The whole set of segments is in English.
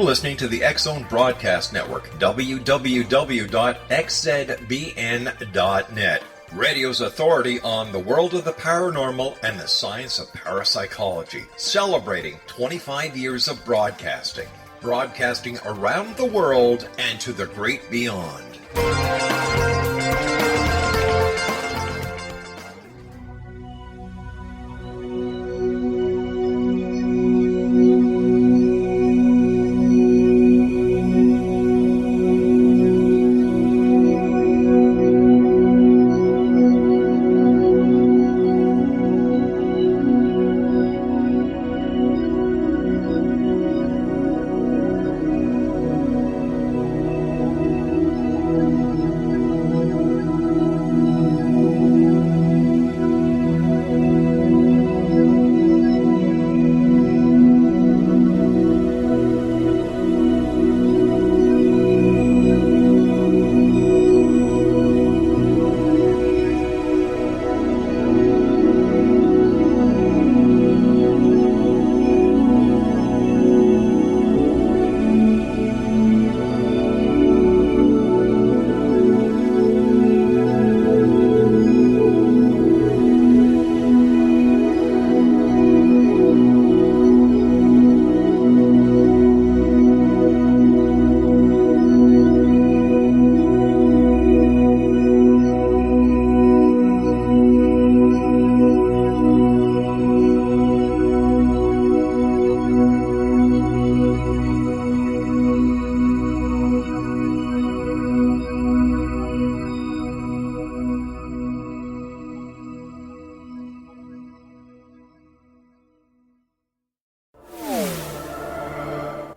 listening to the X-Zone Broadcast Network, www.xzbn.net. Radio's authority on the world of the paranormal and the science of parapsychology, celebrating 25 years of broadcasting. Broadcasting around the world and to the great beyond.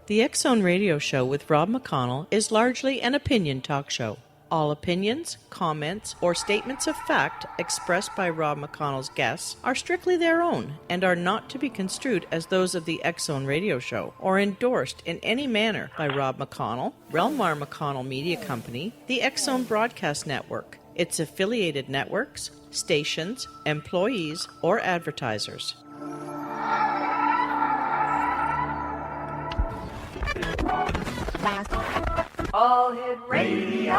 The X-Zone Radio Show with Rob McConnell is largely an opinion talk show. All opinions, comments, or statements of fact expressed by Rob McConnell's guests are strictly their own and are not to be construed as those of the X-Zone Radio Show or endorsed in any manner by Rob McConnell, Relmar McConnell Media Company, the X-Zone Broadcast Network, its affiliated networks, stations, employees, or advertisers. All Hit Radio.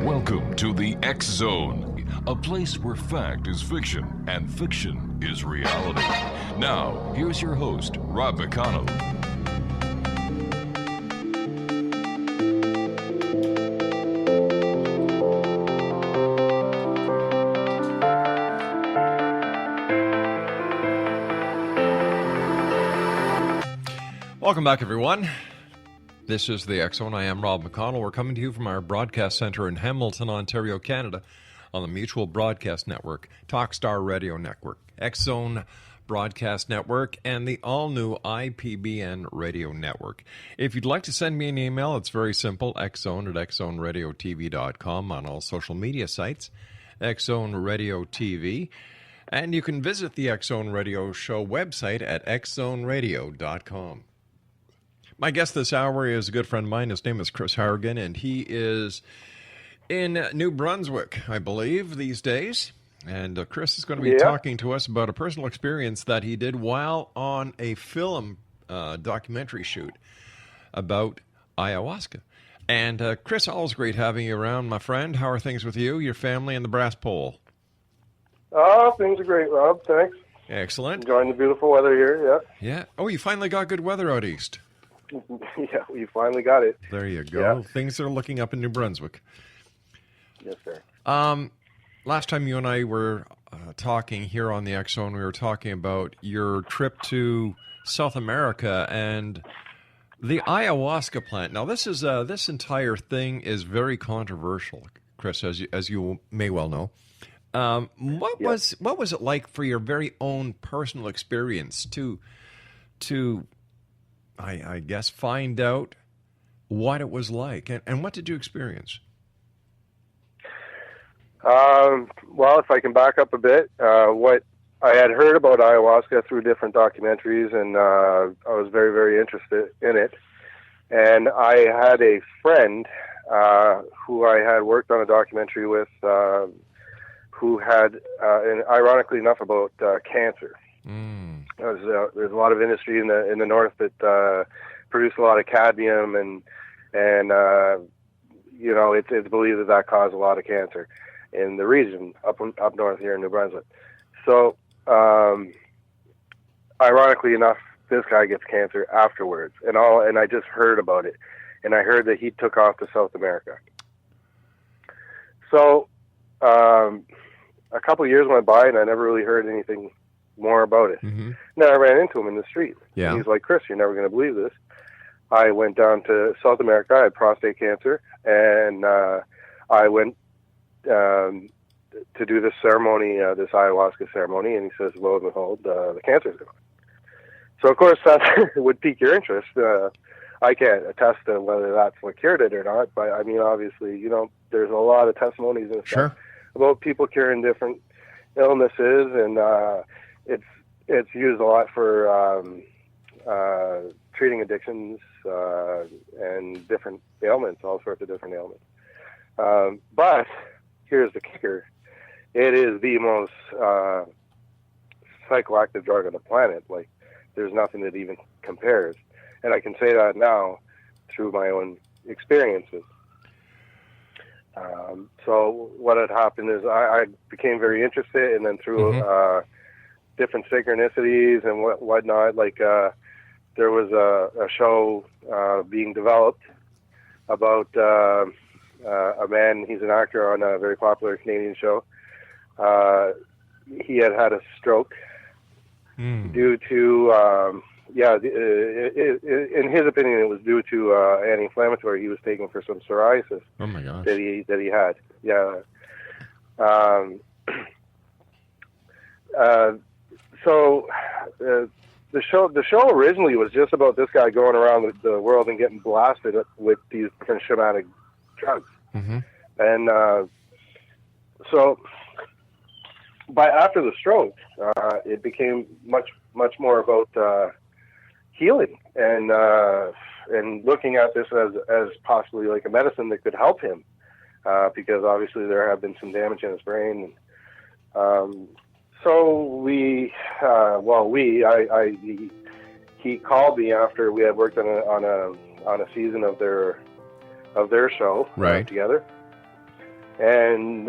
Welcome to the X-Zone, a place where fact is fiction and fiction is reality. Now, here's your host, Rob McConnell. Welcome back, everyone. This is the X-Zone. I am Rob McConnell. We're coming to you from our broadcast center in Hamilton, Ontario, Canada, on the Mutual Broadcast Network, Talkstar Radio Network, X-Zone Broadcast Network, and the all-new IPBN Radio Network. If you'd like to send me an email, it's very simple, xzone@xzoneradiotv.com, on all social media sites, X-Zone Radio TV. And you can visit the X-Zone Radio Show website at xzoneradio.com. My guest this hour is a good friend of mine. His name is Chris Harrigan, and he is in New Brunswick, I believe, these days. And Chris is going to be talking to us about a personal experience that he did while on a film documentary shoot about ayahuasca. And Chris, always great having you around, my friend. How are things with you, your family, and the brass pole? Oh, things are great, Rob. Thanks. Excellent. Enjoying the beautiful weather here, Yeah. Oh, you finally got good weather out east. Yeah, we finally got it. There you go. Yeah. Things are looking up in New Brunswick. Yes, sir. Last time you and I were talking here on the X-Zone, we were talking about your trip to South America and the ayahuasca plant. Now, this entire thing is very controversial, Chris, as you may well know. What was it like for your very own personal experience to I guess find out what it was like, and what did you experience? Well, if I can back up a bit, what I had heard about ayahuasca through different documentaries, and I was very, very interested in it. And I had a friend who I had worked on a documentary with who had, and ironically enough, about cancer. There's a lot of industry in the north that produce a lot of cadmium, and you know, it's believed that caused a lot of cancer in the region up north here in New Brunswick. So, ironically enough, this guy gets cancer afterwards, and I just heard about it, and I heard that he took off to South America. So, a couple of years went by, and I never really heard anything more about it. Then I ran into him in the street. Yeah. And he's like, "Chris, you're never going to believe this. I went down to South America. I had prostate cancer, and I went to do this ceremony, this ayahuasca ceremony." And he says, "Lo and behold, the cancer's gone." So, of course, that would pique your interest. I can't attest to whether that's what cured it or not, but, I mean, obviously, you know, there's a lot of testimonies and stuff about people curing different illnesses, and it's used a lot for treating addictions and different ailments, all sorts of different ailments. But here's the kicker. It is the most psychoactive drug on the planet. Like, there's nothing that even compares. And I can say that now through my own experiences. So what had happened is I became very interested, and then through different synchronicities and whatnot, like there was a show being developed about a man. He's an actor on a very popular Canadian show. He had a stroke due to, in his opinion, it was due to anti-inflammatory he was taking for some psoriasis. Oh my gosh. That he had. Yeah. So the show originally was just about this guy going around the world and getting blasted with these different shamanic drugs. And so, but after the stroke, it became much more about healing and looking at this as possibly like a medicine that could help him, because obviously there have been some damage in his brain. So he called me after we had worked on a season of their show together. And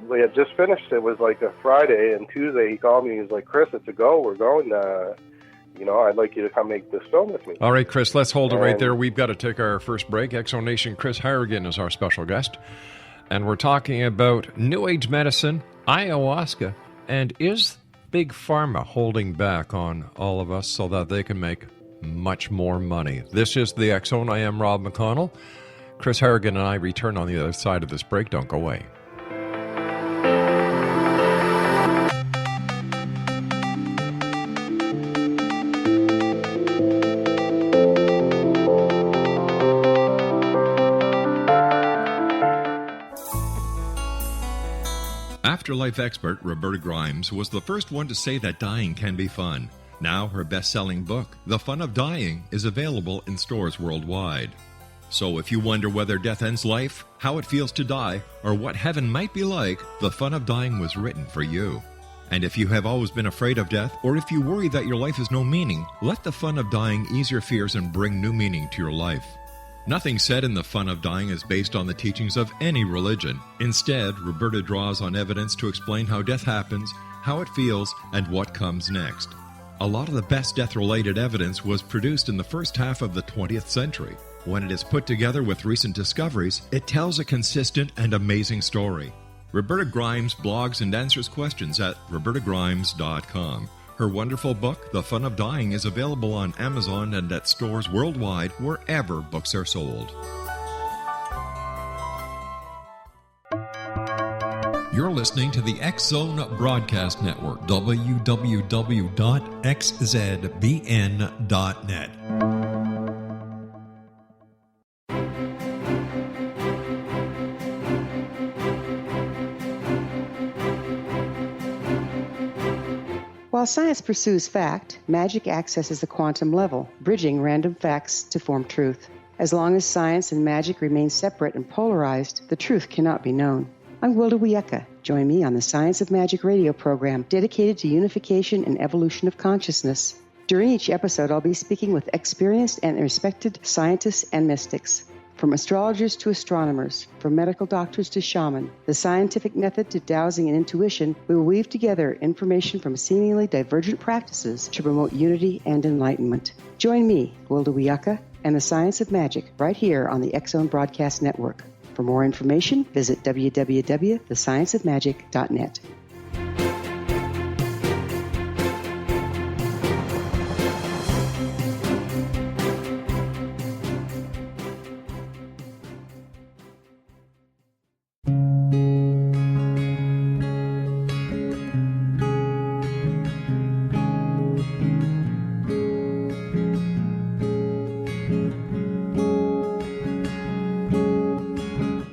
we had just finished. It was like a Friday, and Tuesday he called me. He was like, "Chris, it's a go. We're going. I'd like you to come make this film with me." All right, Chris, let's hold it right there. We've got to take our first break. Exo Nation, Chris Harrigan is our special guest. And we're talking about New Age medicine, ayahuasca, and is Big Pharma holding back on all of us so that they can make much more money? This is the X Zone. I am Rob McConnell. Chris Harrigan and I return on the other side of this break. Don't go away. Afterlife expert Roberta Grimes was the first one to say that dying can be fun. Now her best-selling book, The Fun of Dying, is available in stores worldwide. So if you wonder whether death ends life, how it feels to die, or what heaven might be like, The Fun of Dying was written for you. And if you have always been afraid of death, or if you worry that your life has no meaning, let The Fun of Dying ease your fears and bring new meaning to your life. Nothing said in The Fun of Dying is based on the teachings of any religion. Instead, Roberta draws on evidence to explain how death happens, how it feels, and what comes next. A lot of the best death-related evidence was produced in the first half of the 20th century. When it is put together with recent discoveries, it tells a consistent and amazing story. Roberta Grimes blogs and answers questions at robertagrimes.com. Her wonderful book, The Fun of Dying, is available on Amazon and at stores worldwide wherever books are sold. You're listening to the X Zone Broadcast Network, www.xzbn.net. While science pursues fact, magic accesses the quantum level, bridging random facts to form truth. As long as science and magic remain separate and polarized, the truth cannot be known. I'm Wilda Wiecka. Join me on the Science of Magic radio program dedicated to unification and evolution of consciousness. During each episode, I'll be speaking with experienced and respected scientists and mystics. From astrologers to astronomers, from medical doctors to shaman, the scientific method to dowsing and intuition, we will weave together information from seemingly divergent practices to promote unity and enlightenment. Join me, Wilda Wiecka, and the Science of Magic right here on the X Zone Broadcast Network. For more information, visit www.thescienceofmagic.net.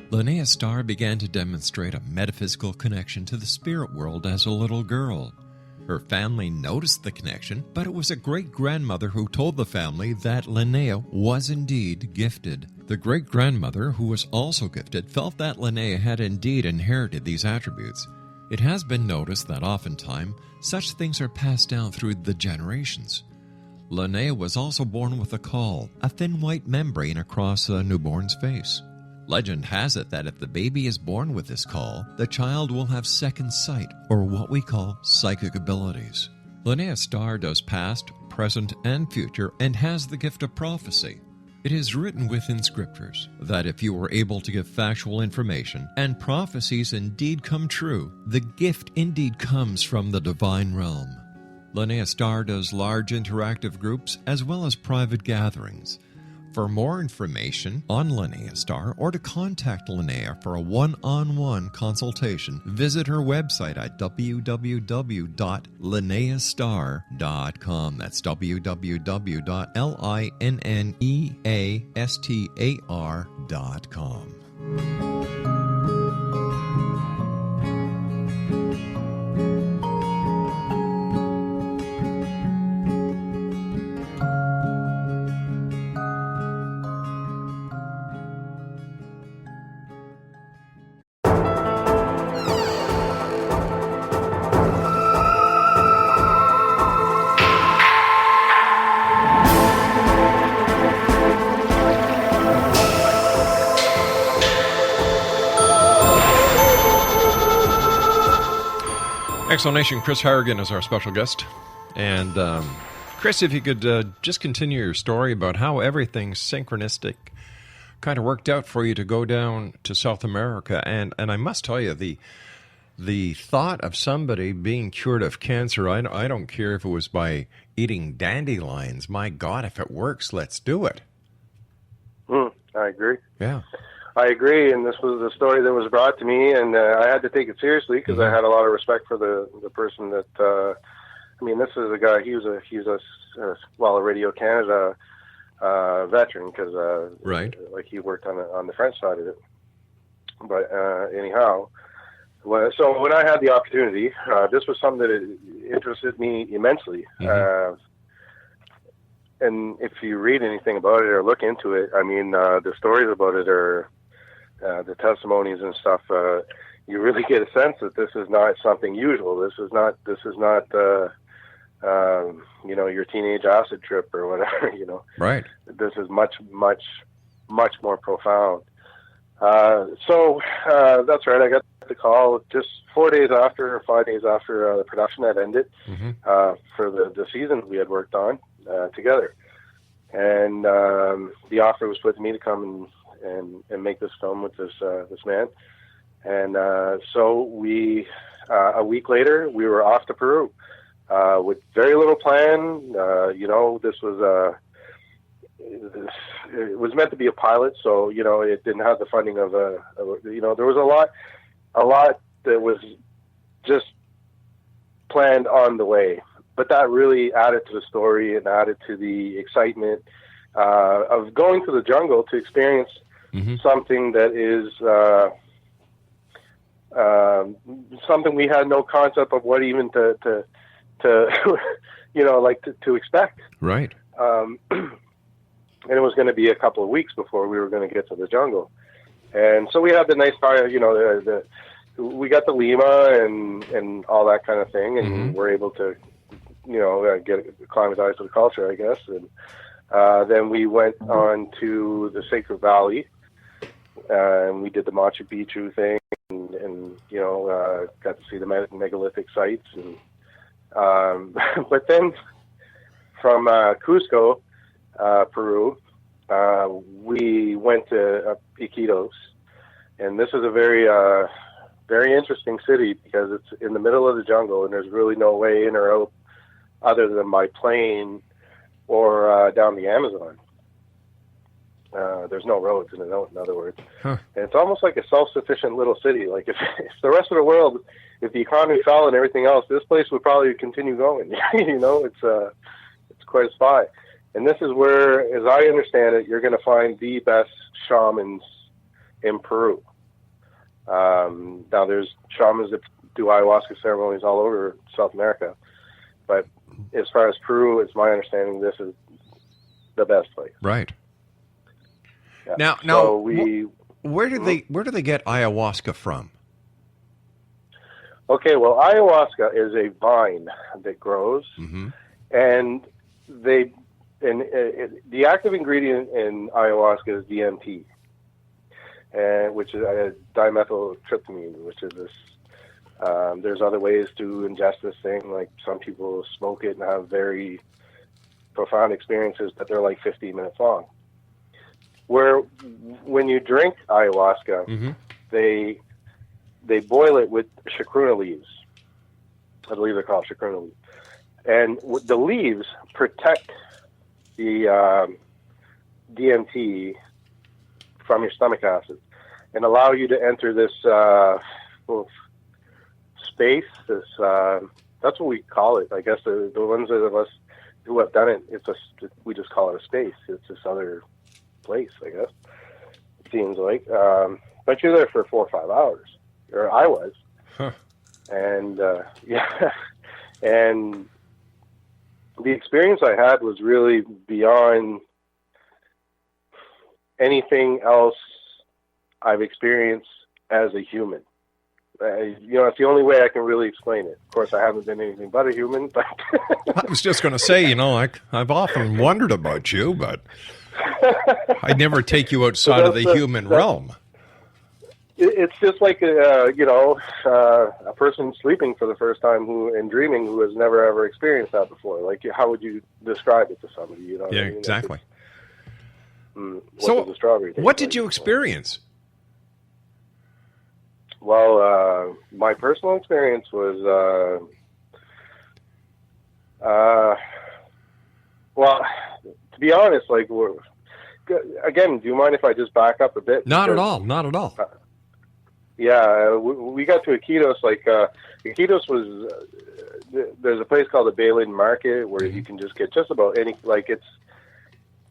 Linnea Starr began to demonstrate a metaphysical connection to the spirit world as a little girl. Her family noticed the connection, but it was a great-grandmother who told the family that Linnea was indeed gifted. The great-grandmother, who was also gifted, felt that Linnea had indeed inherited these attributes. It has been noticed that oftentimes such things are passed down through the generations. Linnea was also born with a caul, a thin white membrane across a newborn's face. Legend has it that if the baby is born with this caul, the child will have second sight, or what we call psychic abilities. Linnea Starr does past, present, and future, and has the gift of prophecy. It is written within scriptures that if you are able to give factual information, and prophecies indeed come true, the gift indeed comes from the divine realm. Linnea Starr does large interactive groups as well as private gatherings. For more information on Linnea Starr or to contact Linnea for a one-on-one consultation, visit her website at www.linneastar.com. That's www.linneastar.com. Explanation, Chris Harrigan is our special guest. And Chris, if you could just continue your story about how everything synchronistic kind of worked out for you to go down to South America. And I must tell you, the thought of somebody being cured of cancer, I don't care if it was by eating dandelions. My God, if it works, let's do it. I agree. Yeah. I agree, and this was a story that was brought to me, and I had to take it seriously because I had a lot of respect for the person that. I mean, this is a guy. He's a Radio Canada veteran because right, like he worked on the French side of it. But anyhow, so when I had the opportunity, this was something that interested me immensely. And if you read anything about it or look into it, I mean, the stories about it are. The testimonies and stuff, you really get a sense that this is not something usual. This is not your teenage acid trip or whatever, Right. This is much, much, much more profound. So that's right. I got the call just 4 days after or 5 days after the production had ended for the season we had worked on together. And the offer was put to me to come and make this film with this man. And so we, a week later, we were off to Peru with very little plan. This was it was meant to be a pilot, so it didn't have the funding of there was a lot that was just planned on the way, but that really added to the story and added to the excitement of going to the jungle to experience something that is something we had no concept of what even to expect. Right. And it was going to be a couple of weeks before we were going to get to the jungle. And so we had the nice fire, we got to Lima and all that kind of thing, and we're able to, get acclimatized to the culture, I guess. And then we went on to the Sacred Valley, and we did the Machu Picchu thing, and got to see the megalithic sites. And but then from Cusco, Peru, we went to Iquitos, and this is a very very interesting city because it's in the middle of the jungle, and there's really no way in or out other than by plane or down the Amazon. There's no roads in and out, in other words. And it's almost like a self-sufficient little city. Like if the rest of the world, if the economy fell and everything else, this place would probably continue going. It's quite a spot. And this is where, as I understand it, you're going to find the best shamans in Peru. Now, there's shamans that do ayahuasca ceremonies all over South America, but as far as Peru, it's my understanding this is the best place. Right. Yeah. Now, so where do they get ayahuasca from? Okay, well, ayahuasca is a vine that grows, and the active ingredient in ayahuasca is DMT, which is dimethyltryptamine, which is this. There's other ways to ingest this thing. Like some people smoke it and have very profound experiences, but they're like 15 minutes long. Where when you drink ayahuasca, they boil it with chacruna leaves. I believe they're called chacruna leaves. And the leaves protect the DMT from your stomach acid and allow you to enter this space. That's what we call it. I guess the ones of us who have done it, we just call it a space. It's this other place, I guess. It seems like. But you're there for 4 or 5 hours. Or I was. And and the experience I had was really beyond anything else I've experienced as a human. It's the only way I can really explain it. Of course, I haven't been anything but a human. But I was just going to say, I've often wondered about you, but I'd never take you outside of the human realm. It's just like a person sleeping for the first time and dreaming who has never ever experienced that before. Like, how would you describe it to somebody? Yeah, what I mean? exactly. So, what did you experience? Well, my personal experience was, well, to be honest, like, again, do you mind if I just back up a bit? Not at all. Yeah, we got to Iquitos. Iquitos was, there's a place called the Bailin Market where you can just get just about any,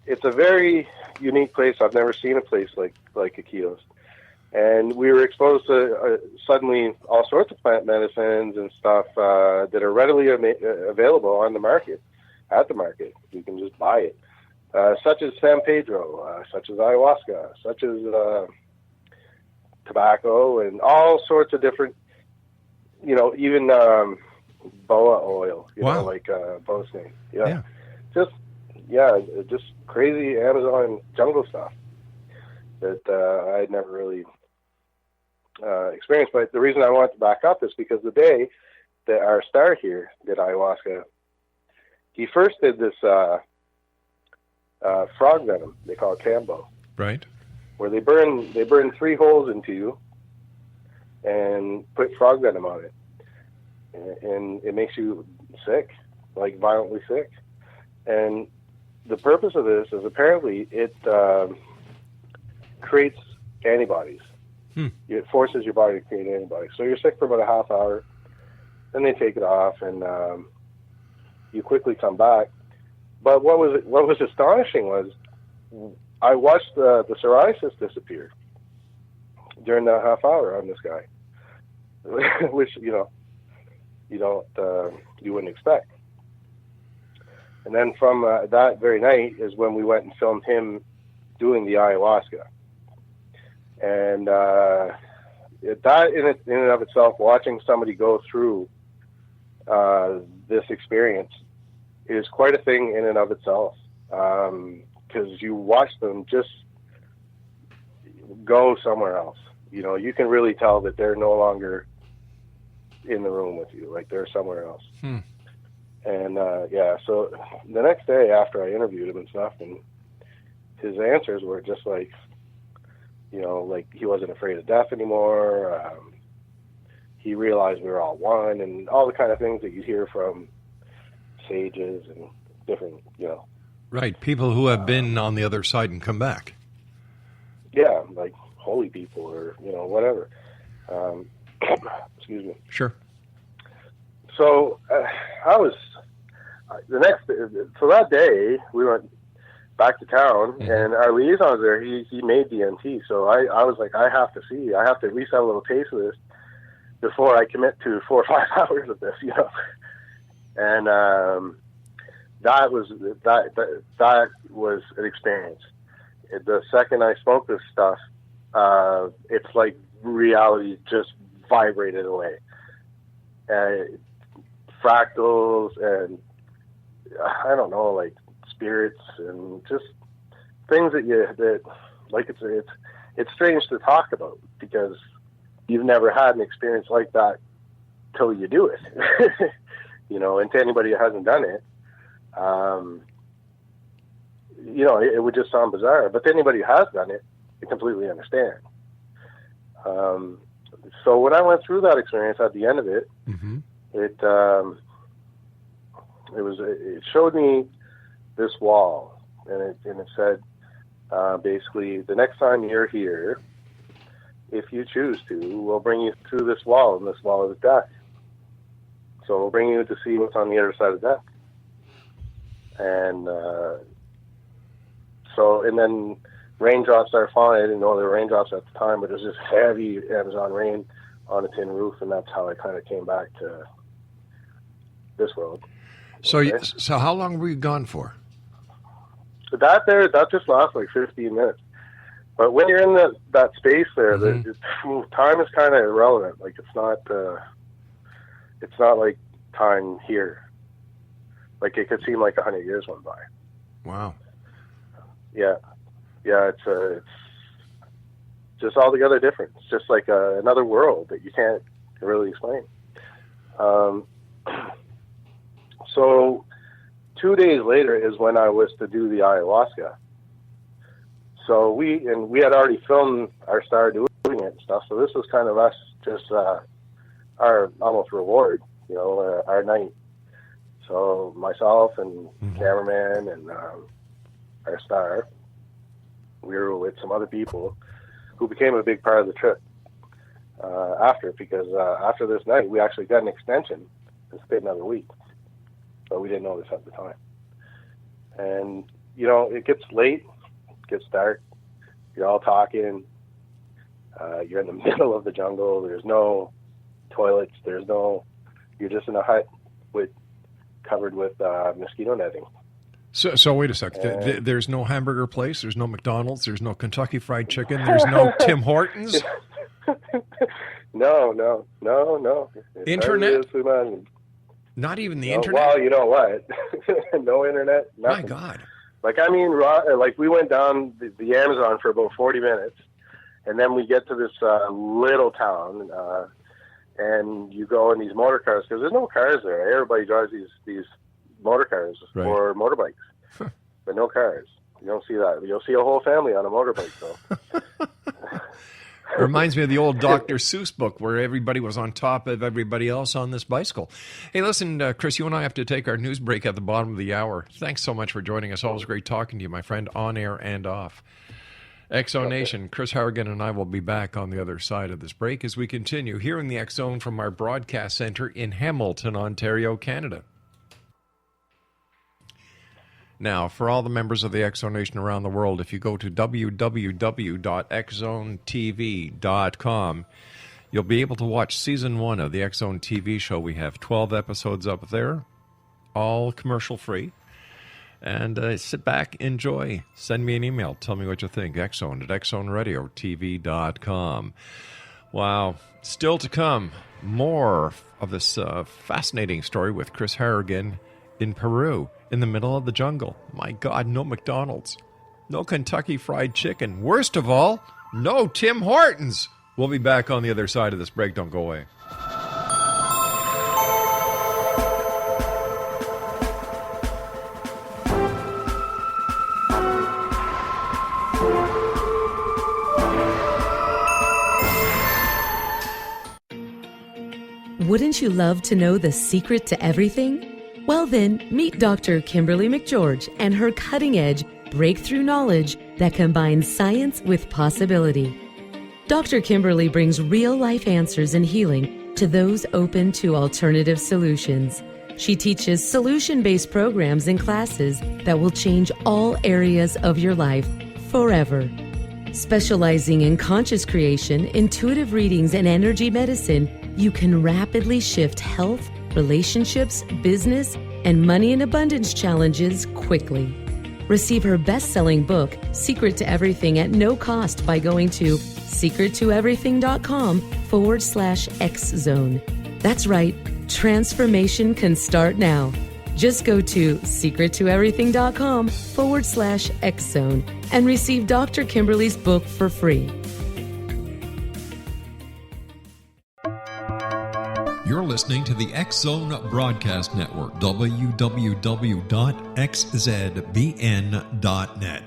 it's a very unique place. I've never seen a place like Iquitos. And we were exposed to suddenly all sorts of plant medicines and stuff that are readily available on the market, at the market. You can just buy it, such as San Pedro, such as ayahuasca, such as tobacco, and all sorts of different, even boa oil, like boa snake. Yeah. Just crazy Amazon jungle stuff that I had never really experienced. But the reason I wanted to back up is because the day that our star here did ayahuasca, he first did this frog venom, they call it cambo. Right. Where they burn 3 holes into you and put frog venom on it. And it makes you sick, like violently sick. And the purpose of this is apparently it creates antibodies. It forces your body to create antibodies. So you're sick for about a half hour, then they take it off, and you quickly come back. But what was astonishing was I watched the psoriasis disappear during that half hour on this guy, which you wouldn't expect. And then from that very night is when we went and filmed him doing the ayahuasca. And that in and of itself, watching somebody go through this experience is quite a thing in and of itself, because you watch them just go somewhere else. You know, you can really tell that they're no longer in the room with you, like they're somewhere else. And so the next day after I interviewed him and stuff, and his answers were just like, you know, like he wasn't afraid of death anymore. He realized we were all one, and all the kind of things that you hear from sages and different, you know. Right, people who have been on the other side and come back. Yeah, like holy people or, you know, whatever. Excuse me. Sure. So I was so that day we went back to town, and our liaison was there. He made DMT, so I was like, I have to at least have a little taste of this before I commit to 4 or 5 hours of this, you know. And that was an experience. The second I smoked this stuff, it's like reality just vibrated away. Fractals and I don't know, like spirits and just things that like it's strange to talk about because you've never had an experience like that till you do it. You know, and to anybody who hasn't done it, you know, it would just sound bizarre. But to anybody who has done it, they completely understand. So when I went through that experience, at the end of it, it showed me this wall, and it said basically, the next time you're here, if you choose to, we'll bring you through this wall, and this wall is death. So we'll bring you to see what's on the other side of death. And and then raindrops started falling. I didn't know there were raindrops at the time, but it was just heavy Amazon rain on a tin roof, and that's how I kind of came back to this world. So, so how long were you gone for? So that just lasts like 15 minutes. But when you're in that space there, time is kind of irrelevant. Like it's not like time here. Like it could seem like 100 years went by. Wow. Yeah, it's just altogether different. It's just like another world that you can't really explain. So 2 days later is when I was to do the ayahuasca. So we had already filmed our star doing it and stuff. So this was kind of us just our almost reward, you know, our night. So myself and cameraman and our star, we were with some other people who became a big part of the trip because after this night, we actually got an extension and stayed another week. But we didn't know this at the time. And, you know, it gets late, it gets dark, you're all talking, you're in the middle of the jungle, there's no toilets, you're just in a hut covered with mosquito netting. So wait a second. There's no hamburger place. There's no McDonald's. There's no Kentucky Fried Chicken. There's no Tim Hortons. No. Internet? Not even the internet? Well, you know what? No internet. Nothing. My God. Like, I mean, like we went down the Amazon for about 40 minutes, and then we get to this little town, and you go in these motor cars, because there's no cars there. Everybody drives these motor cars or motorbikes, but no cars. You don't see that. You'll see a whole family on a motorbike, though. It reminds me of the old Dr. Seuss book where everybody was on top of everybody else on this bicycle. Hey, listen, Chris, you and I have to take our news break at the bottom of the hour. Thanks so much for joining us. Always great talking to you, my friend, on air and off. X-Zone Nation, Chris Harrigan and I will be back on the other side of this break as we continue here in the X-Zone from our broadcast center in Hamilton, Ontario, Canada. Now, for all the members of the X-Zone Nation around the world, if you go to www.xzonetv.com, you'll be able to watch Season 1 of the X-Zone TV show. We have 12 episodes up there, all commercial-free. And sit back, enjoy. Send me an email. Tell me what you think. X-Zone at xzoneradiotv.com. Wow. Still to come, more of this fascinating story with Chris Harrigan in Peru, in the middle of the jungle. My God, no McDonald's, no Kentucky Fried Chicken. Worst of all, no Tim Hortons. We'll be back on the other side of this break. Don't go away. Wouldn't you love to know the secret to everything? Well then, meet Dr. Kimberly McGeorge and her cutting-edge breakthrough knowledge that combines science with possibility. Dr. Kimberly brings real-life answers and healing to those open to alternative solutions. She teaches solution-based programs and classes that will change all areas of your life forever. Specializing in conscious creation, intuitive readings, and energy medicine, you can rapidly shift health, relationships, business, and money and abundance challenges quickly. Receive her best-selling book, Secret to Everything, at no cost by going to secrettoeverything.com/X-Zone. That's right, transformation can start now. Just go to secrettoeverything.com/X-Zone and receive Dr. Kimberly's book for free. You're listening to the X-Zone Broadcast Network, www.xzbn.net.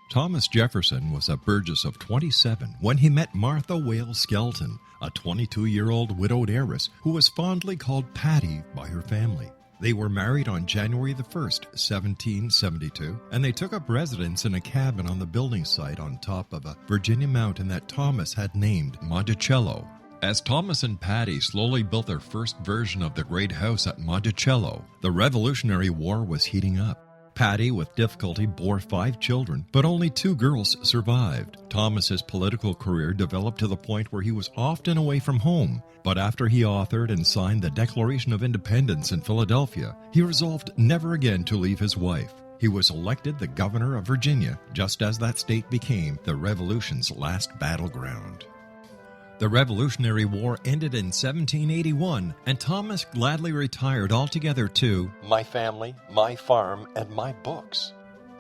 Thomas Jefferson was a Burgess of 27 when he met Martha Wales Skelton, a 22-year-old widowed heiress who was fondly called Patty by her family. They were married on January the 1st, 1772, and they took up residence in a cabin on the building site on top of a Virginia mountain that Thomas had named Monticello. As Thomas and Patty slowly built their first version of the great house at Monticello, the Revolutionary War was heating up. Patty, with difficulty, bore 5 children, but only 2 girls survived. Thomas's political career developed to the point where he was often away from home, but after he authored and signed the Declaration of Independence in Philadelphia, he resolved never again to leave his wife. He was elected the governor of Virginia, just as that state became the Revolution's last battleground. The Revolutionary War ended in 1781, and Thomas gladly retired altogether to my family, my farm, and my books.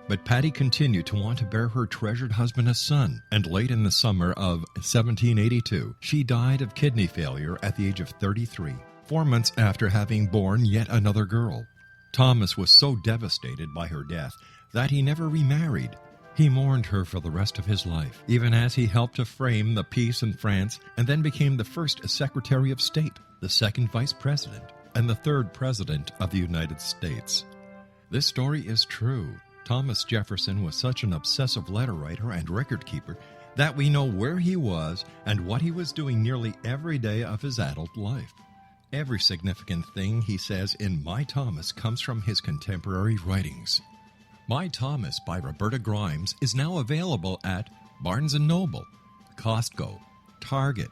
But Patty continued to want to bear her treasured husband a son, and late in the summer of 1782, she died of kidney failure at the age of 33, 4 months after having borne yet another girl. Thomas was so devastated by her death that he never remarried. He mourned her for the rest of his life, even as he helped to frame the peace in France and then became the first Secretary of State, the second Vice President, and the third President of the United States. This story is true. Thomas Jefferson was such an obsessive letter writer and record keeper that we know where he was and what he was doing nearly every day of his adult life. Every significant thing he says in My Thomas comes from his contemporary writings. My Thomas by Roberta Grimes is now available at Barnes & Noble, Costco, Target,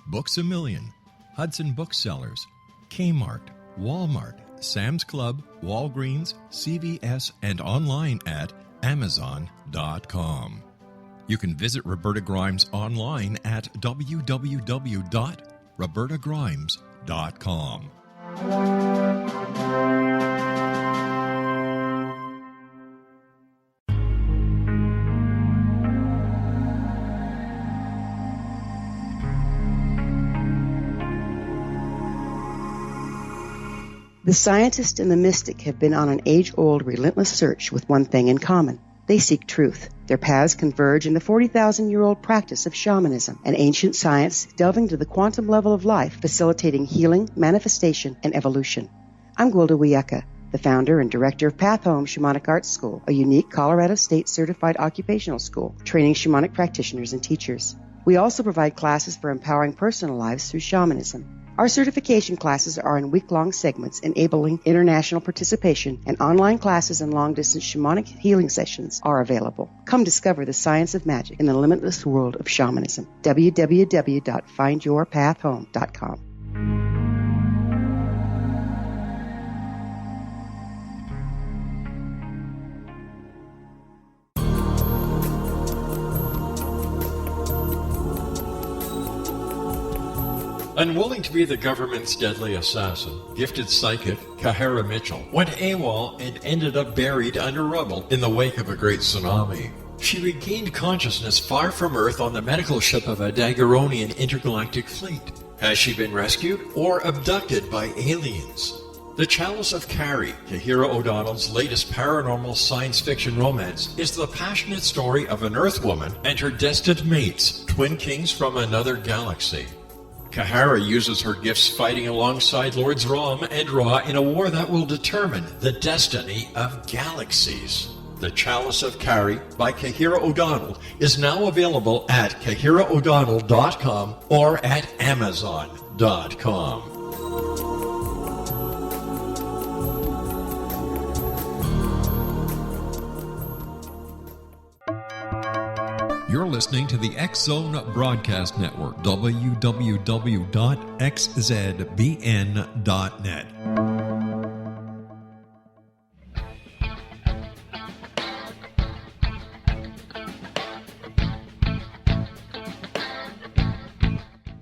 Books A Million, Hudson Booksellers, Kmart, Walmart, Sam's Club, Walgreens, CVS, and online at Amazon.com. You can visit Roberta Grimes online at www.robertagrimes.com. The scientist and the mystic have been on an age-old, relentless search with one thing in common. They seek truth. Their paths converge in the 40,000-year-old practice of shamanism, an ancient science delving to the quantum level of life, facilitating healing, manifestation, and evolution. I'm Gwilda Wiyaka, the founder and director of Path Home Shamanic Arts School, a unique Colorado State-certified occupational school, training shamanic practitioners and teachers. We also provide classes for empowering personal lives through shamanism. Our certification classes are in week-long segments enabling international participation, and online classes and long-distance shamanic healing sessions are available. Come discover the science of magic in the limitless world of shamanism. www.findyourpathhome.com. Unwilling to be the government's deadly assassin, gifted psychic Kahara Mitchell went AWOL and ended up buried under rubble in the wake of a great tsunami. She regained consciousness far from Earth on the medical ship of a Daguerrean intergalactic fleet. Has she been rescued or abducted by aliens? The Chalice of Carrie, Kahira O'Donnell's latest paranormal science fiction romance, is the passionate story of an Earth woman and her destined mates, twin kings from another galaxy. Kahara uses her gifts fighting alongside Lords Rom and Ra in a war that will determine the destiny of galaxies. The Chalice of Carrie by Kahira O'Donnell is now available at KahiraO'Donnell.com or at Amazon.com. You're listening to the X-Zone Broadcast Network, www.xzbn.net.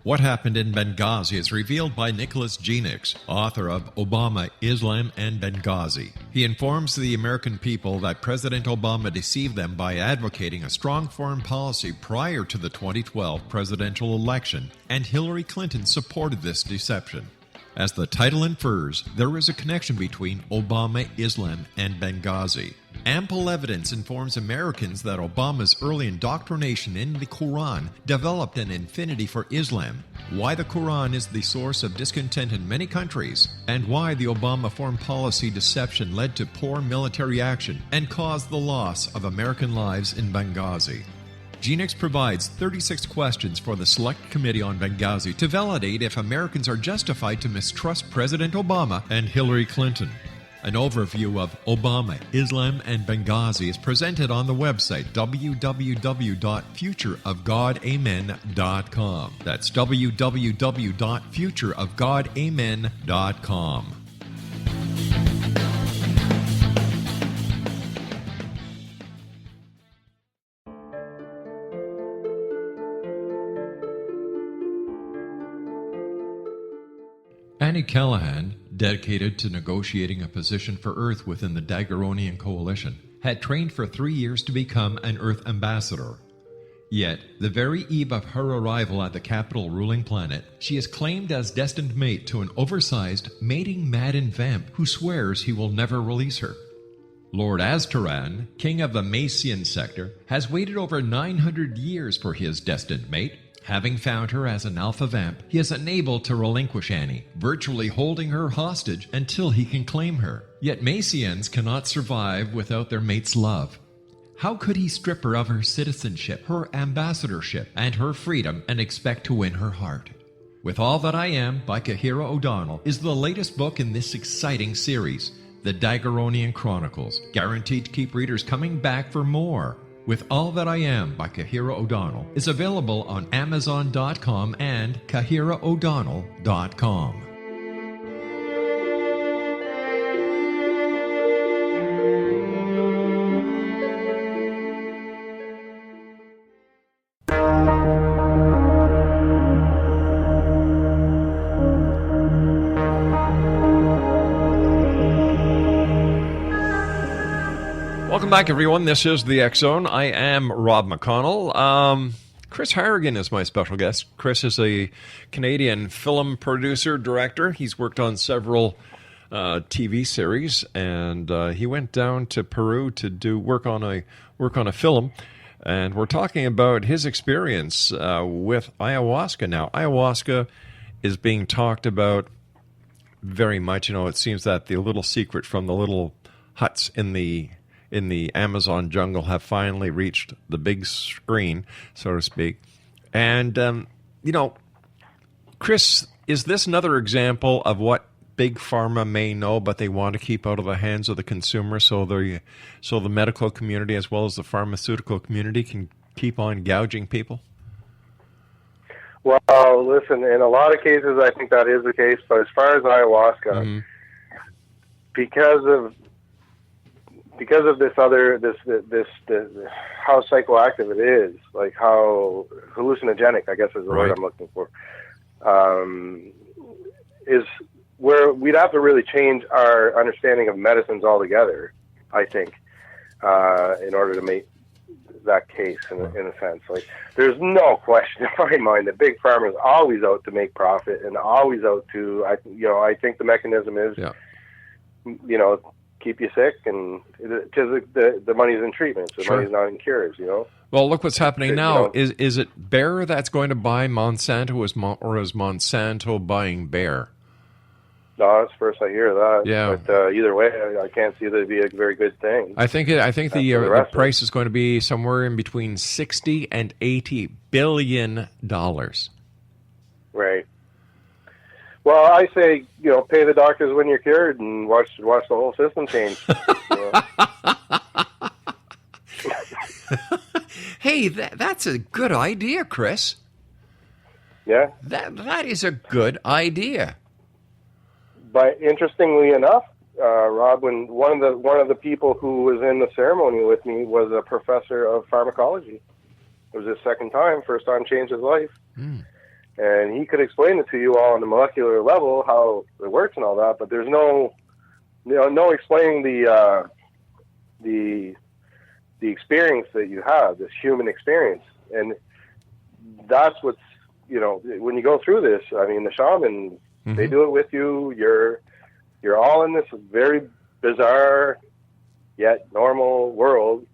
What Happened in Benghazi is revealed by Nicholas Genix, author of Obama, Islam, and Benghazi. He informs the American people that President Obama deceived them by advocating a strong foreign policy prior to the 2012 presidential election, and Hillary Clinton supported this deception. As the title infers, there is a connection between Obama, Islam, and Benghazi. Ample evidence informs Americans that Obama's early indoctrination in the Quran developed an affinity for Islam, why the Quran is the source of discontent in many countries, and why the Obama foreign policy deception led to poor military action and caused the loss of American lives in Benghazi. Genix provides 36 questions for the Select Committee on Benghazi to validate if Americans are justified to mistrust President Obama and Hillary Clinton. An overview of Obama, Islam, and Benghazi is presented on the website www.futureofgodamen.com. That's www.futureofgodamen.com. Annie Callahan, dedicated to negotiating a position for Earth within the Daguerrean Coalition, had trained for 3 years to become an Earth ambassador. Yet, the very eve of her arrival at the capital ruling planet, she is claimed as destined mate to an oversized, mating-maddened vamp who swears he will never release her. Lord Aztaran, king of the Macian sector, has waited over 900 years for his destined mate. Having found her as an alpha vamp, he is unable to relinquish Annie, virtually holding her hostage until he can claim her. Yet Macians cannot survive without their mate's love. How could he strip her of her citizenship, her ambassadorship, and her freedom and expect to win her heart? With All That I Am by Kahira O'Donnell is the latest book in this exciting series, The Daguerrean Chronicles, guaranteed to keep readers coming back for more. With All That I Am by Kahira O'Donnell is available on Amazon.com and KahiraO'Donnell.com. Welcome back, everyone. This is the X-Zone. I am Rob McConnell. Chris Harrigan is my special guest. Chris is a Canadian film producer, director. He's worked on several TV series, and he went down to Peru to work on a film. And we're talking about his experience with ayahuasca. Now, ayahuasca is being talked about very much. You know, it seems that the little secret from the little huts in the Amazon jungle have finally reached the big screen, so to speak. And, you know, Chris, is this another example of what Big Pharma may know, but they want to keep out of the hands of the consumer, so the medical community as well as the pharmaceutical community can keep on gouging people? Well, listen, in a lot of cases, I think that is the case. But as far as ayahuasca, because of this how psychoactive it is, like how hallucinogenic, I guess is the word I'm looking for, is where we'd have to really change our understanding of medicines altogether, I think, in order to make that case in a sense. Like, there's no question in my mind that Big Pharma is always out to make profit and always out to, I think the mechanism is, keep you sick, and because the money's in treatments, the money's not in cures, Well, look what's happening now. Is it Bayer that's going to buy Monsanto, or is Monsanto buying Bayer? No, it's first I hear that. Yeah. But either way, I can't see that it'd be a very good thing. I think the price is going to be somewhere in between $60 and $80 billion. Right. Well, I say, pay the doctors when you're cured and watch the whole system change. Hey, that's a good idea, Chris. Yeah. That is a good idea. But interestingly enough, Rob, when one of the people who was in the ceremony with me was a professor of pharmacology. It was his second time. First time changed his life. And he could explain it to you all on the molecular level, how it works and all that, but there's no explaining the experience that you have, this human experience. And that's what's, when you go through this, I mean, the shaman, they do it with you. You're all in this very bizarre yet normal world.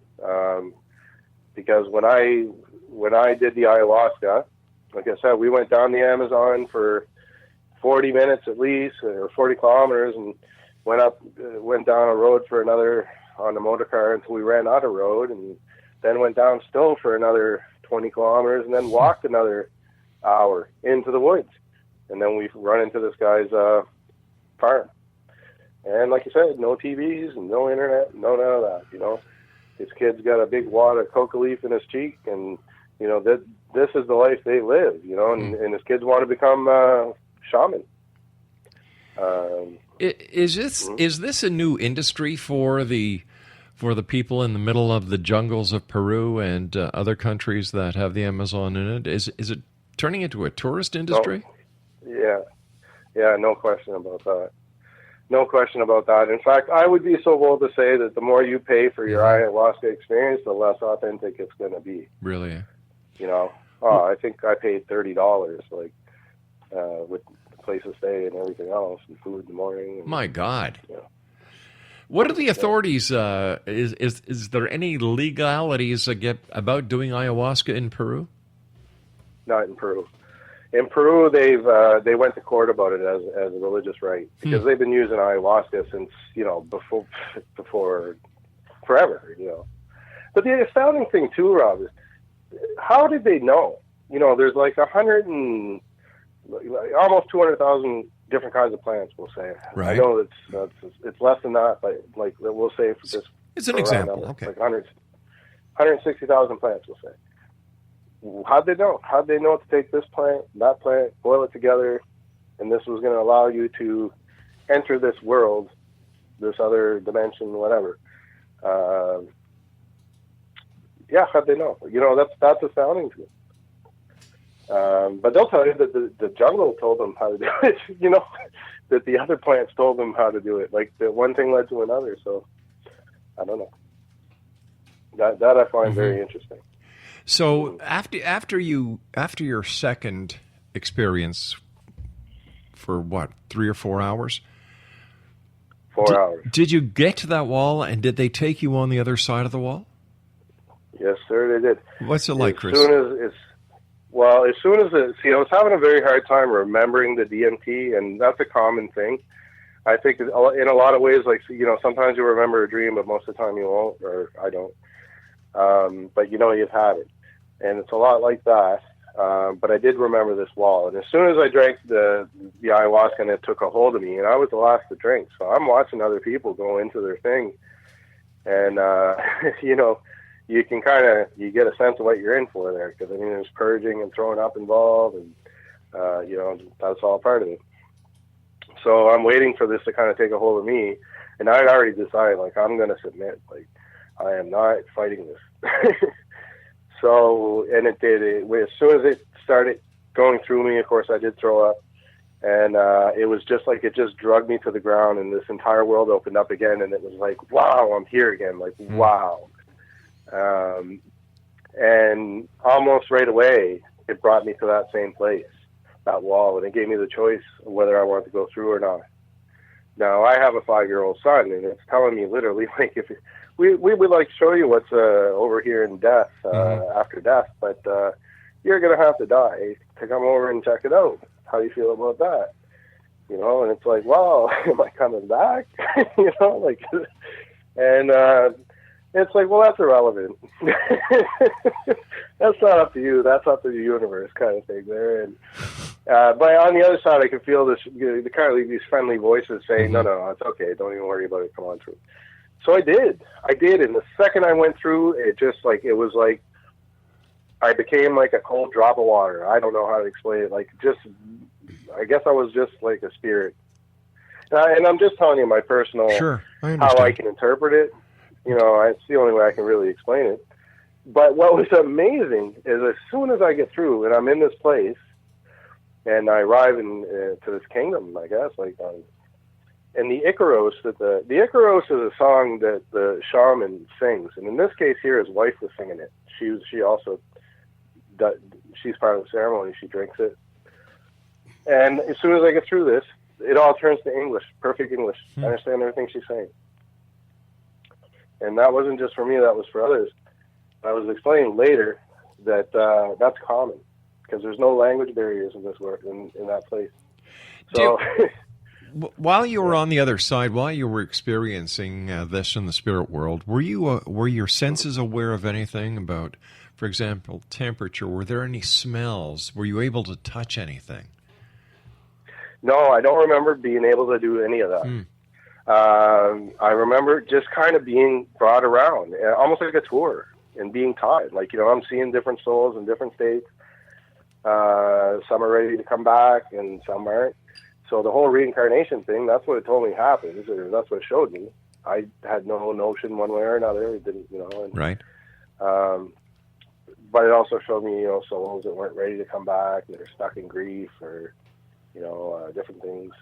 Because when I did the ayahuasca, like I said, we went down the Amazon for 40 minutes at least, or 40 kilometers, and went down a road for another on the motor car until we ran out of road, and then went down still for another 20 kilometers, and then walked another hour into the woods. And then we run into this guy's farm. And like you said, no TVs, no internet, no none of that, His kid's got a big wad of coca leaf in his cheek, and, this is the life they live, and his kids want to become shaman. Is this a new industry for the people in the middle of the jungles of Peru and other countries that have the Amazon in it? Is it turning into a tourist industry? Yeah, no question about that. No question about that. In fact, I would be so bold to say that the more you pay for your ayahuasca experience, the less authentic it's going to be. Really? I think I paid $30, with place to stay and everything else, and food in the morning. My God. What are the authorities? Is there any legalities about doing ayahuasca in Peru? Not in Peru. In Peru, they went to court about it as a religious right, because they've been using ayahuasca since before forever. But the astounding thing too, Rob, is how did they know? There's like almost 200,000 different kinds of plants. We'll say. Right. I know it's less than that, but we'll say for this. It's an example. Okay. Like 160,000 plants. We'll say. How'd they know? How'd they know to take this plant, that plant, boil it together, and this was going to allow you to enter this world, this other dimension, whatever? How'd they know? That's astounding to me. But they'll tell you that the jungle told them how to do it, that the other plants told them how to do it. Like, that one thing led to another, so I don't know. That I find very interesting. So after your second experience for what, 3 or 4 hours? 4 hours. Did you get to that wall, and did they take you on the other side of the wall? Yes, sir, they did. What's it like, Chris? As soon as I was having a very hard time remembering the DMT, and that's a common thing. I think in a lot of ways, sometimes you remember a dream, but most of the time you won't, or I don't. But you've had it. And it's a lot like that. But I did remember this wall. And as soon as I drank the ayahuasca, and it took a hold of me, and I was the last to drink. So I'm watching other people go into their thing. And, you know, you can you get a sense of what you're in for there. Because, I mean, there's purging and throwing up involved. And, you know, that's all part of it. So I'm waiting for this to kind of take a hold of me. And I'd already decided, like, I'm going to submit. Like, I am not fighting this. So, and it did. As soon as it started going through me, of course, I did throw up. And it was just like it just dragged me to the ground, and this entire world opened up again. And it was like, wow, I'm here again. Like, wow. And almost right away, it brought me to that same place, that wall. And it gave me the choice of whether I wanted to go through or not. Now, I have a 5-year-old son, and it's telling me literally, like, if we would like to show you what's over here in death, after death, but you're going to have to die to come over and check it out. How do you feel about that? You know, and it's like, wow, am I coming back? You know, like, and it's like, well, that's irrelevant. That's not up to you. That's up to the universe kind of thing there. And but on the other side, I can feel this, kind of these friendly voices saying, no, it's okay. Don't even worry about it. Come on through. So I did. And the second I went through, it was like I became like a cold drop of water. I don't know how to explain it. Like, I guess I was just like a spirit. And I'm just telling you my personal, how I can interpret it. You know, it's the only way I can really explain it. But what was amazing is as soon as I get through and I'm in this place and I arrive to this kingdom, I guess, like, and the Icaros, the Icaros is a song that the shaman sings, and in this case here, his wife was singing it. She also she's part of the ceremony. She drinks it, and as soon as I get through this, it all turns to English, perfect English. I understand everything she's saying, and that wasn't just for me; that was for others. I was explaining later that that's common because there's no language barriers in this work in that place. So. While you were on the other side, while you were experiencing this in the spirit world, were your senses aware of anything about, for example, temperature? Were there any smells? Were you able to touch anything? No, I don't remember being able to do any of that. I remember just kind of being brought around, almost like a tour, and being taught. Like, you know, I'm seeing different souls in different states. Some are ready to come back, and some aren't. So the whole reincarnation thing, that's what it told me happens, or that's what it showed me. I had no notion one way or another. It didn't, you know. And, right. But it also showed me, you know, souls that weren't ready to come back, and they're stuck in grief, or, you know, different things.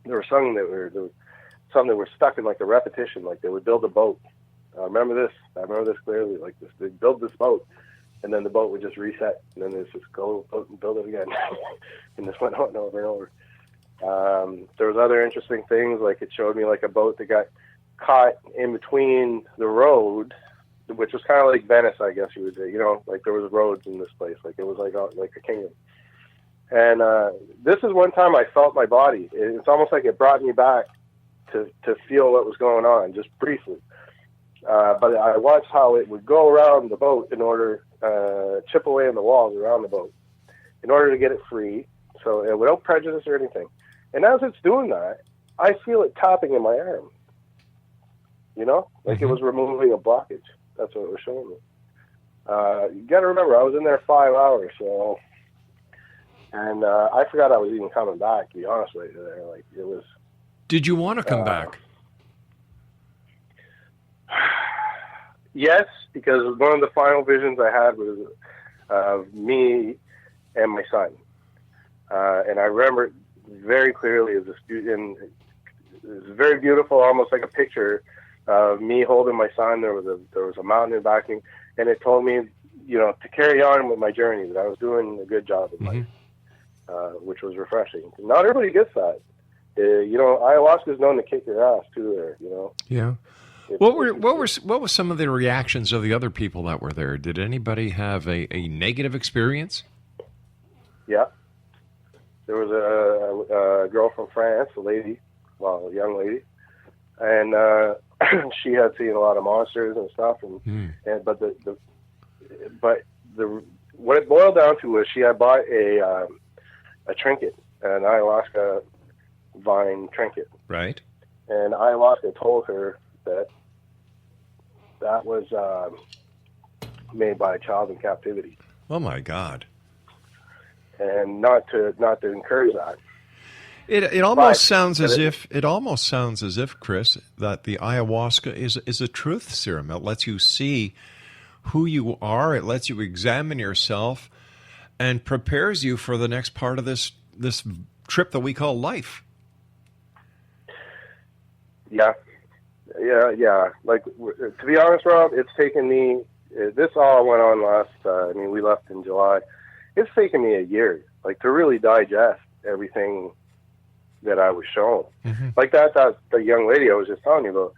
There were some that were stuck in like a repetition, like they would build a boat. I remember this clearly. Like this, they'd build this boat, and then the boat would just reset, and then it's just go and build it again, and this went on over and over. There was other interesting things, like it showed me like a boat that got caught in between the road, which was kind of like Venice, I guess you would say, you know, like there was roads in this place, like it was like a kingdom. And this is one time I felt my body. It's almost like it brought me back to feel what was going on, just briefly. But I watched how it would go around the boat in order chip away in the walls around the boat in order to get it free, so without prejudice or anything. And as it's doing that, I feel it tapping in my arm. You know, like it was removing a blockage. That's what it was showing me. You got to remember, I was in there 5 hours, so, and I forgot I was even coming back. To be honest with you, there, like it was. Did you want to come back? Yes, because one of the final visions I had was of me and my son, and I remember it very clearly. It was very beautiful, almost like a picture of me holding my son. There was a mountain backing, and it told me, you know, to carry on with my journey, that I was doing a good job in life, which was refreshing. Not everybody gets that. You know, ayahuasca is known to kick your ass too. There, you know. Yeah. What were some of the reactions of the other people that were there? Did anybody have a negative experience? Yeah. There was a girl from France, a young lady, and she had seen a lot of monsters and stuff, but what it boiled down to was she had bought a trinket, an ayahuasca vine trinket. Right. And ayahuasca told her that was made by a child in captivity. Oh my God. And not to encourage that. It almost sounds as if Chris, that the ayahuasca is a truth serum. It lets you see who you are. It lets you examine yourself, and prepares you for the next part of this trip that we call life. Yeah. Like, to be honest, Rob, it's taken me. This all went on last. We left in July. It's taken me a year, like, to really digest everything that I was shown. Mm-hmm. Like that the young lady I was just telling you about.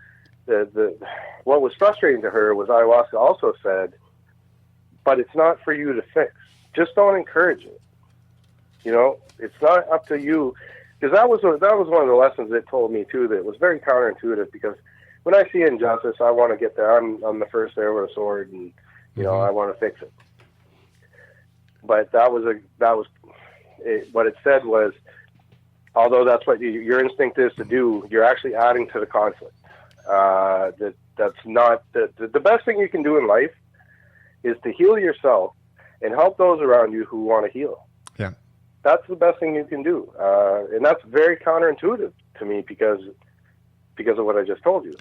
The what was frustrating to her was ayahuasca also said, but it's not for you to fix. Just don't encourage it. You know, it's not up to you. Because that was one of the lessons it told me too. That was very counterintuitive. Because when I see injustice, I want to get there. I'm the first there with a sword, and I want to fix it. But what it said was, although that's what your instinct is to do, you're actually adding to the conflict. That's not the best thing you can do in life is to heal yourself and help those around you who want to heal. Yeah, that's the best thing you can do, and that's very counterintuitive to me because of what I just told you.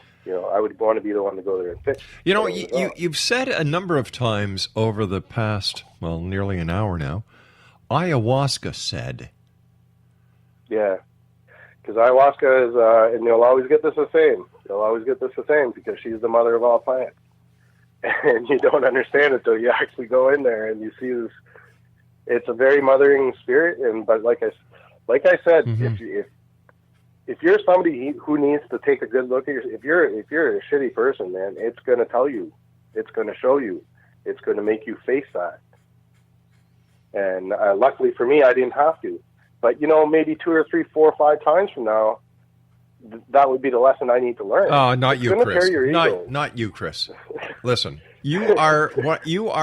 I would want to be the one to go there and fix. You've said a number of times over the past, nearly an hour now, ayahuasca said. Yeah, because ayahuasca is, and you'll always get this the same. You'll always get this the same because she's the mother of all plants. And you don't understand it till you actually go in there and you see this. It's a very mothering spirit, but like I said, mm-hmm. if you're somebody who needs to take a good look at if you're a shitty person, man, it's going to tell you, it's going to show you, it's going to make you face that. And luckily for me, I didn't have to. But maybe 2 or 3, 4 or 5 times from now, that would be the lesson I need to learn. Oh, not you, Chris. Not you, Chris. Listen, you are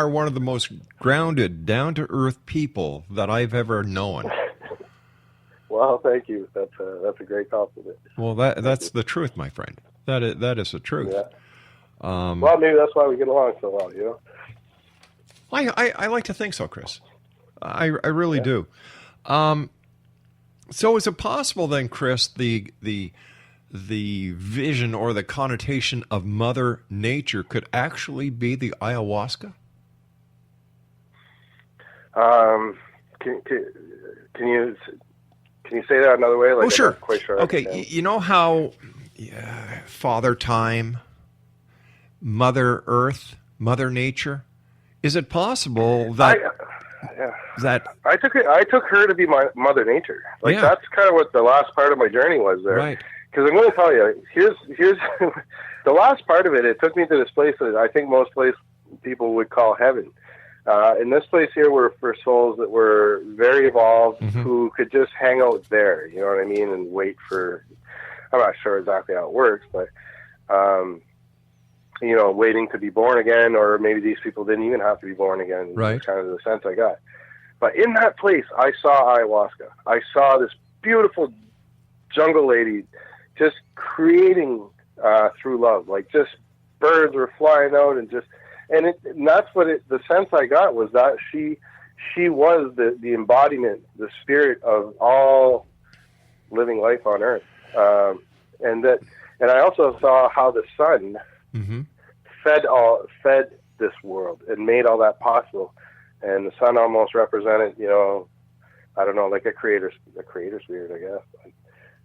one of the most grounded, down to earth people that I've ever known. Well, thank you. That's a great compliment. Well, that's the truth, my friend. That is the truth. Yeah. Well, maybe that's why we get along so well. I like to think so, Chris. I really do. So is it possible then, Chris, the vision or the connotation of Mother Nature could actually be the ayahuasca? Can you say that another way? Like, sure. I'm not quite sure. Okay, you know how Father Time, Mother Earth, Mother Nature? Is it possible that I took her to be my Mother Nature. That's kind of what the last part of my journey was there. Right. Because I'm going to tell you, here's the last part of it. It took me to this place that I think most people would call heaven. And this place here were for souls that were very evolved, mm-hmm. who could just hang out there. You know what I mean? And wait for. I'm not sure exactly how it works, but. Waiting to be born again, or maybe these people didn't even have to be born again. Right. That's kind of the sense I got. But in that place, I saw ayahuasca. I saw this beautiful jungle lady just creating through love. Like, just birds were flying out, and that's what the sense I got was that she was the embodiment, the spirit of all living life on Earth. And I also saw how the sun. Mm-hmm. fed this world and made all that possible, and the sun almost represented, I don't know, like a creator spirit, I guess.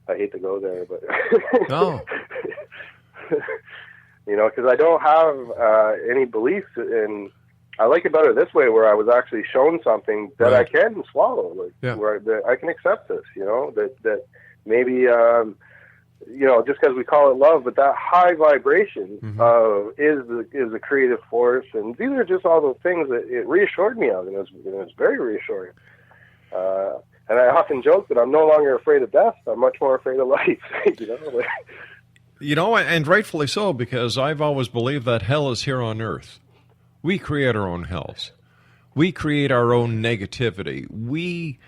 I hate to go there, but no, because I don't have any beliefs, and I like it better this way, where I was actually shown something that I can swallow, where I can accept this, that maybe. Just because we call it love, but that high vibration mm-hmm. is a creative force, and these are just all the things that it reassured me of, and it was very reassuring. And I often joke that I'm no longer afraid of death; I'm much more afraid of life. And rightfully so, because I've always believed that hell is here on Earth. We create our own hells. We create our own negativity. We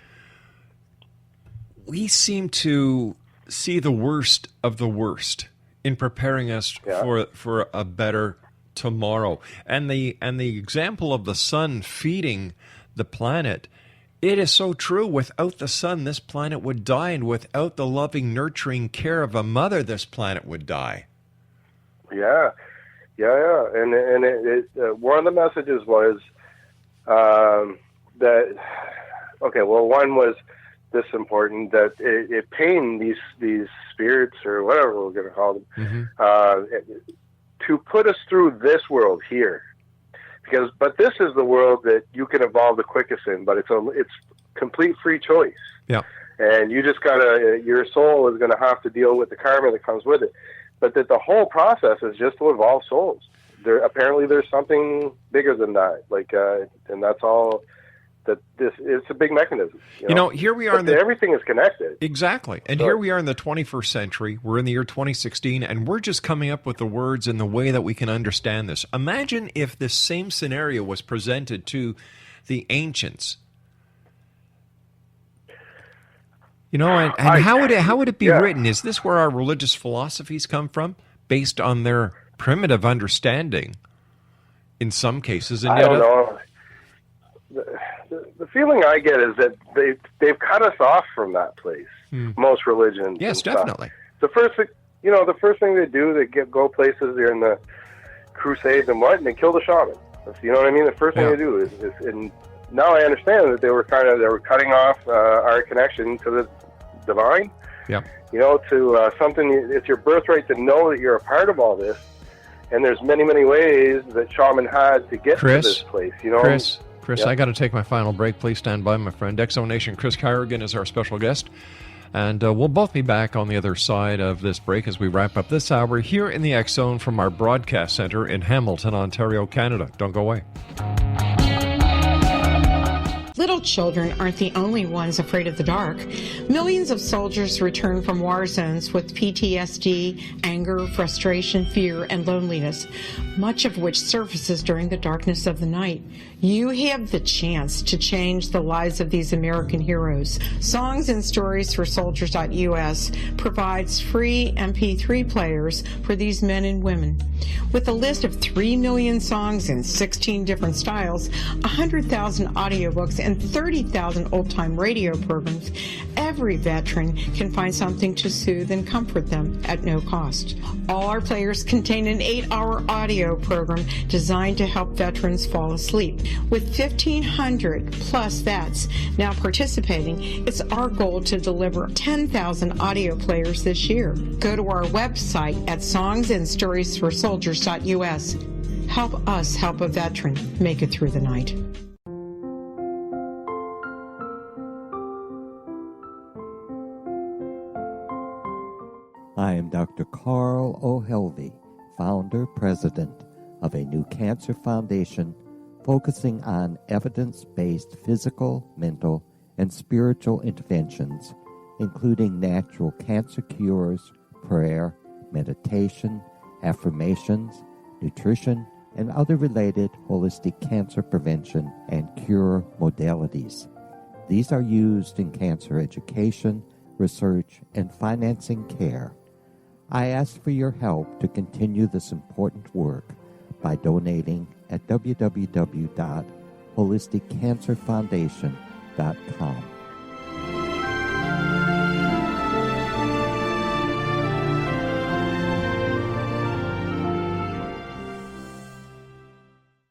seem to see the worst of the worst in preparing us for a better tomorrow. And the example of the sun feeding the planet, it is so true. Without the sun, this planet would die, and without the loving, nurturing care of a mother, this planet would die. Yeah. And one of the messages was that, one was this important, that it pained these spirits, or whatever we're going to call them, to put us through this world here. But this is the world that you can evolve the quickest in, but it's complete free choice. Yeah. And you just your soul is going to have to deal with the karma that comes with it. But that the whole process is just to evolve souls. Apparently there's something bigger than that. And that's all. It's a big mechanism. Here we are. Everything is connected. Exactly. And here we are in the 21st century. We're in the year 2016, and we're just coming up with the words and the way that we can understand this. Imagine if this same scenario was presented to the ancients. How would it be written? Is this where our religious philosophies come from, based on their primitive understanding? In some cases, and I don't know. The feeling I get is that they've cut us off from that place. Most religions. Yes, definitely. The first thing they do, they go places. They're in the Crusades and they kill the shaman. You know what I mean? The first thing they do is and now I understand that they were cutting off our connection to the divine. Yeah. To something. It's your birthright to know that you're a part of all this. And there's many, many ways that shaman had to get to this place. Chris, I got to take my final break. Please stand by, my friend. Exo Nation, Chris Harrigan is our special guest. And we'll both be back on the other side of this break as we wrap up this hour here in the X Zone from our broadcast center in Hamilton, Ontario, Canada. Don't go away. Little children aren't the only ones afraid of the dark. Millions of soldiers return from war zones with PTSD, anger, frustration, fear, and loneliness, much of which surfaces during the darkness of the night. You have the chance to change the lives of these American heroes. Songs and Stories for Soldiers.us provides free MP3 players for these men and women. With a list of 3 million songs in 16 different styles, 100,000 audiobooks, and 30,000 old-time radio programs, every veteran can find something to soothe and comfort them at no cost. All our players contain an 8-hour audio program designed to help veterans fall asleep. With 1,500 plus vets now participating, it's our goal to deliver 10,000 audio players this year. Go to our website at songsandstoriesforsoldiers.us. Help us help a veteran make it through the night. I am Dr. Carl O'Helvey, founder, president of a new cancer foundation focusing on evidence-based physical, mental, and spiritual interventions, including natural cancer cures, prayer, meditation, affirmations, nutrition, and other related holistic cancer prevention and cure modalities. These are used in cancer education, research, and financing care. I ask for your help to continue this important work by donating at www.holisticcancerfoundation.com.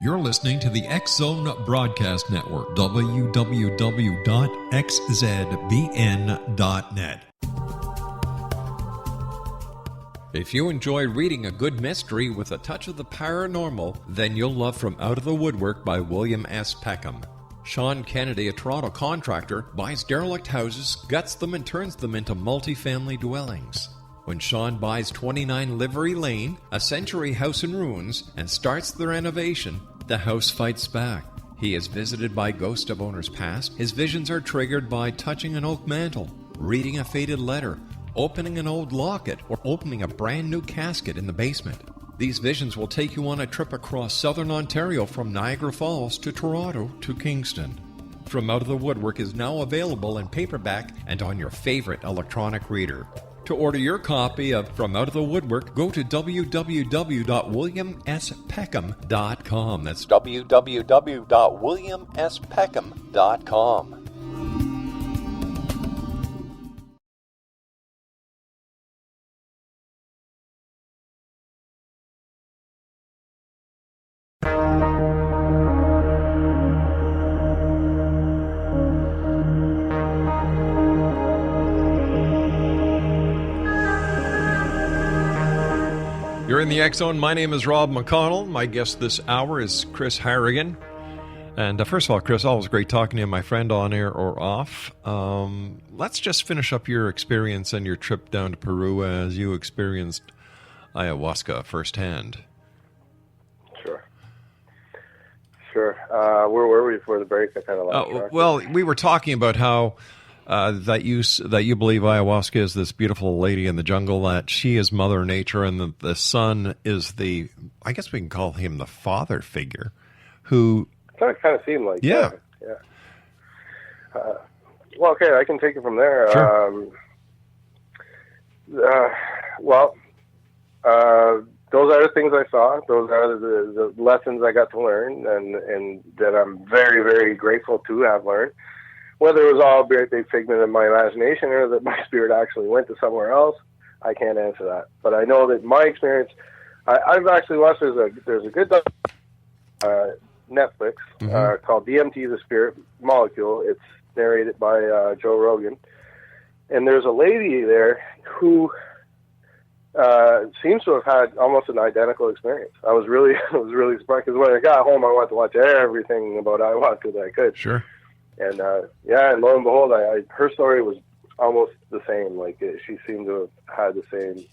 You're listening to the X Zone Broadcast Network, www.xzbn.net. If you enjoy reading a good mystery with a touch of the paranormal, then you'll love From Out of the Woodwork by William S. Peckham. Sean Kennedy, a Toronto contractor, buys derelict houses, guts them, and turns them into multi-family dwellings. When Sean buys 29 Livery Lane, a century house in ruins, and starts the renovation, the house fights back. He is visited by ghosts of owners past. His visions are triggered by touching an oak mantle, reading a faded letter, opening an old locket, or opening a brand new casket in the basement. These visions will take you on a trip across southern Ontario from Niagara Falls to Toronto to Kingston. From Out of the Woodwork is now available in paperback and on your favorite electronic reader. To order your copy of From Out of the Woodwork, go to www.williamspeckham.com. That's www.williamspeckham.com. You're in the X Zone. My name is Rob McConnell. My guest this hour is Chris Harrigan. And first of all, Chris, always great talking to you, my friend, on air or off. Let's just finish up your experience and your trip down to Peru as you experienced ayahuasca firsthand. Sure. Where were we before the break? I kind of lost track. Well, we were talking about how that you believe ayahuasca is this beautiful lady in the jungle, that she is Mother Nature, and the son is I guess we can call him the father figure, who... It kind of seemed like yeah. that. Yeah. Well, okay, I can take it from there. Sure. Those are the things I saw. Those are the lessons I got to learn, and that I'm very, very grateful to have learned. Whether it was all a big figment of my imagination or that my spirit actually went to somewhere else, I can't answer that. But I know that my experience, I've actually watched, there's a good Netflix called DMT, The Spirit Molecule. It's narrated by Joe Rogan. And there's a lady there who seems to have had almost an identical experience. I was really surprised, because when I got home, I wanted to watch everything about ayahuasca that I could. Sure. And and lo and behold, her story was almost the same. Like she seemed to have had the same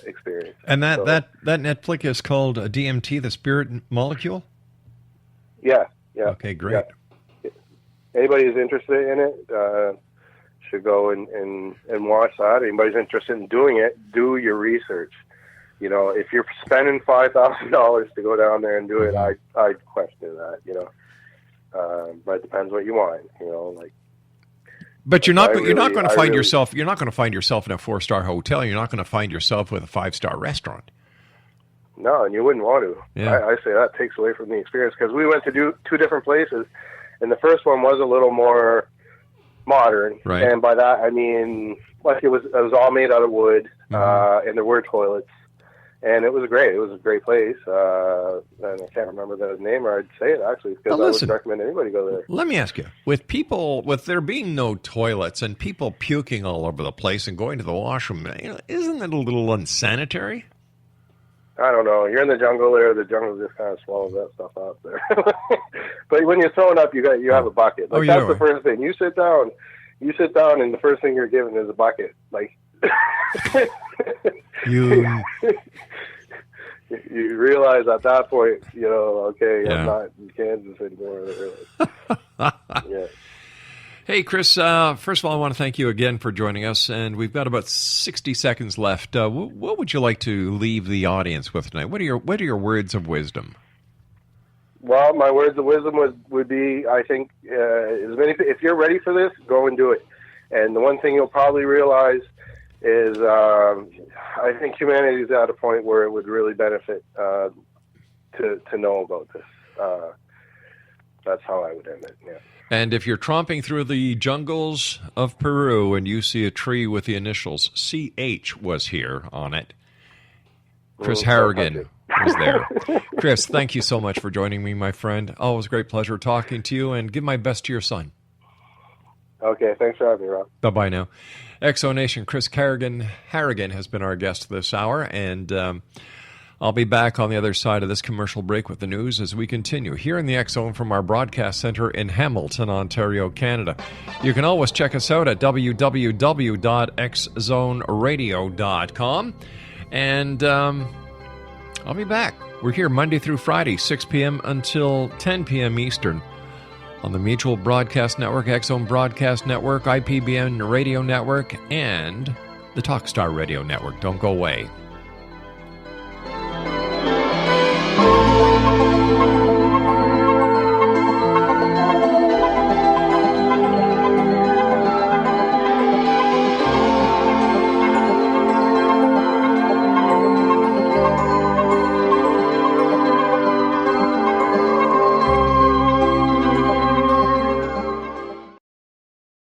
experience. And that Netflix is called DMT, The Spirit Molecule? Yeah. Okay, great. Yeah. Anybody who's interested in it should go and watch that. Anybody's interested in doing it, do your research. You know, if you're spending $5,000 to go down there and do it, I'd question that. You know. But it depends what you want, you know. Like, but you're not going to find yourself in a 4-star hotel. You're not going to find yourself with a 5-star restaurant. No, and you wouldn't want to. Yeah. I say that takes away from the experience, because we went to do 2 different places, and the first one was a little more modern, right. And by that I mean like it was all made out of wood, and there were toilets. And it was great. It was a great place. And I can't remember the name, or I'd say it actually, because I would recommend anybody go there. Let me ask you, with there being no toilets and people puking all over the place and going to the washroom, isn't it a little unsanitary? I don't know. You're in the jungle there. The jungle just kind of swallows that stuff out there. But when you're throwing up, you have a bucket. Like, that's the first thing. You sit down, and the first thing you're given is a bucket. Like, you realize at that point, you know, okay, I'm not in Kansas anymore. Really. Yeah. Hey, Chris, first of all, I want to thank you again for joining us, and we've got about 60 seconds left. What would you like to leave the audience with tonight? What are your words of wisdom? Well, my words of wisdom would be, I think, if you're ready for this, go and do it. And the one thing you'll probably realize is I think humanity is at a point where it would really benefit to know about this. That's how I would end it, yeah. And if you're tromping through the jungles of Peru and you see a tree with the initials CH was here on it, Chris Harrigan was there. Chris, thank you so much for joining me, my friend. Always a great pleasure talking to you, and give my best to your son. Okay, thanks for having me, Rob. Bye-bye now. Exonation, Chris Harrigan has been our guest this hour, and I'll be back on the other side of this commercial break with the news as we continue here in the X Zone from our broadcast center in Hamilton, Ontario, Canada. You can always check us out at www.xzoneradio.com, and I'll be back. We're here Monday through Friday, 6 p.m. until 10 p.m. Eastern on the Mutual Broadcast Network, X Zone Broadcast Network, IPBN Radio Network, and the Talkstar Radio Network. Don't go away.